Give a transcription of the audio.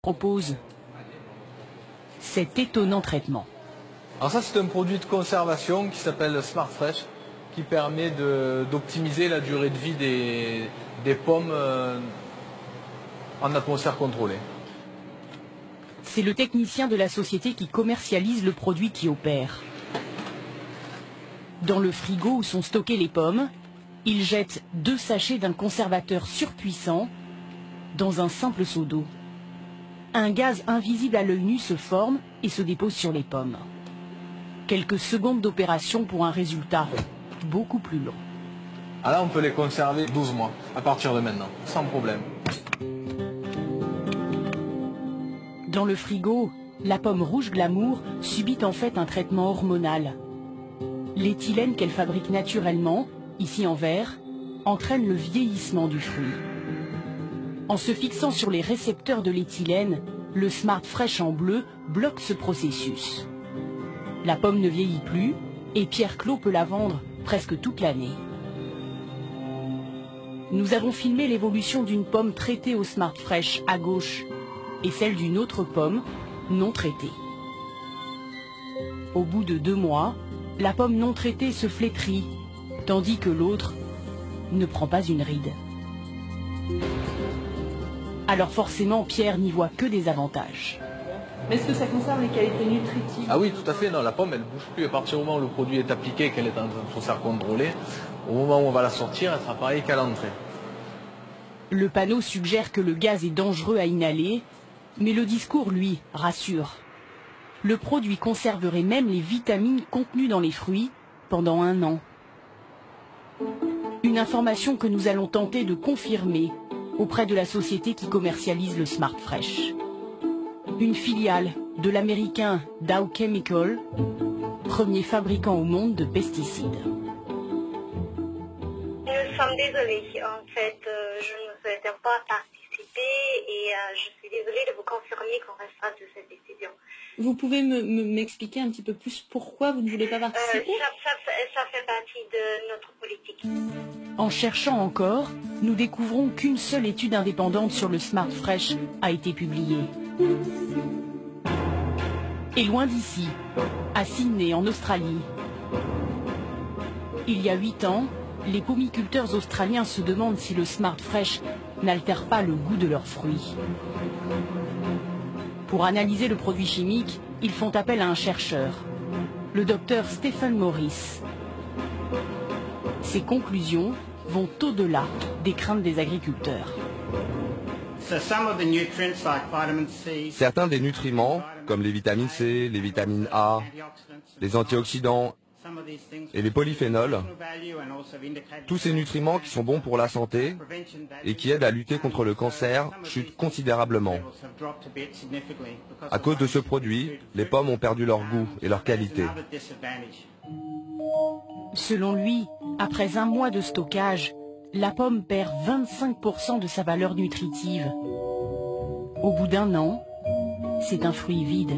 propose cet étonnant traitement. Alors ça, c'est un produit de conservation qui s'appelle Smart Fresh, qui permet d'optimiser la durée de vie des pommes en atmosphère contrôlée. C'est le technicien de la société qui commercialise le produit qui opère. Dans le frigo où sont stockées les pommes, il jette 2 sachets d'un conservateur surpuissant dans un simple seau d'eau. Un gaz invisible à l'œil nu se forme et se dépose sur les pommes. Quelques secondes d'opération pour un résultat beaucoup plus long. Ah là, on peut les conserver 12 mois à partir de maintenant, sans problème. Dans le frigo, la pomme rouge glamour subit en fait un traitement hormonal. L'éthylène qu'elle fabrique naturellement, ici en verre, entraîne le vieillissement du fruit. En se fixant sur les récepteurs de l'éthylène, le Smart Fresh en bleu bloque ce processus. La pomme ne vieillit plus et Pierre Clos peut la vendre presque toute l'année. Nous avons filmé l'évolution d'une pomme traitée au Smart Fresh à gauche et celle d'une autre pomme non traitée. Au bout de 2 mois, la pomme non traitée se flétrit, tandis que l'autre ne prend pas une ride. Alors forcément, Pierre n'y voit que des avantages. Mais est-ce que ça concerne les qualités nutritives? Ah oui, tout à fait. Non, la pomme, elle ne bouge plus. À partir du moment où le produit est appliqué et qu'elle est en atmosphère contrôlée, au moment où on va la sortir, elle sera pareille qu'à l'entrée. Le panneau suggère que le gaz est dangereux à inhaler, mais le discours, lui, rassure. Le produit conserverait même les vitamines contenues dans les fruits pendant 1 an. Une information que nous allons tenter de confirmer auprès de la société qui commercialise le Smart Fresh. Une filiale de l'américain Dow Chemical, premier fabricant au monde de pesticides. Nous sommes désolés, en fait, je ne souhaitais pas participer et je suis désolée de vous confirmer qu'on restera de cette décision. Vous pouvez m'expliquer un petit peu plus pourquoi vous ne voulez pas participer? Ça fait partie de notre politique. En cherchant encore, nous découvrons qu'une seule étude indépendante sur le Smart Fresh a été publiée. Et loin d'ici, à Sydney, en Australie, il y a 8 ans, les pomiculteurs australiens se demandent si le Smart Fresh n'altère pas le goût de leurs fruits. Pour analyser le produit chimique, ils font appel à un chercheur, le docteur Stephen Morris. Ses conclusions vont au-delà des craintes des agriculteurs. Certains des nutriments, comme les vitamines C, les vitamines A, les antioxydants et les polyphénols, tous ces nutriments qui sont bons pour la santé et qui aident à lutter contre le cancer, chutent considérablement. À cause de ce produit, les pommes ont perdu leur goût et leur qualité. Selon lui, après 1 mois de stockage, la pomme perd 25% de sa valeur nutritive. Au bout d'1 an, c'est un fruit vide.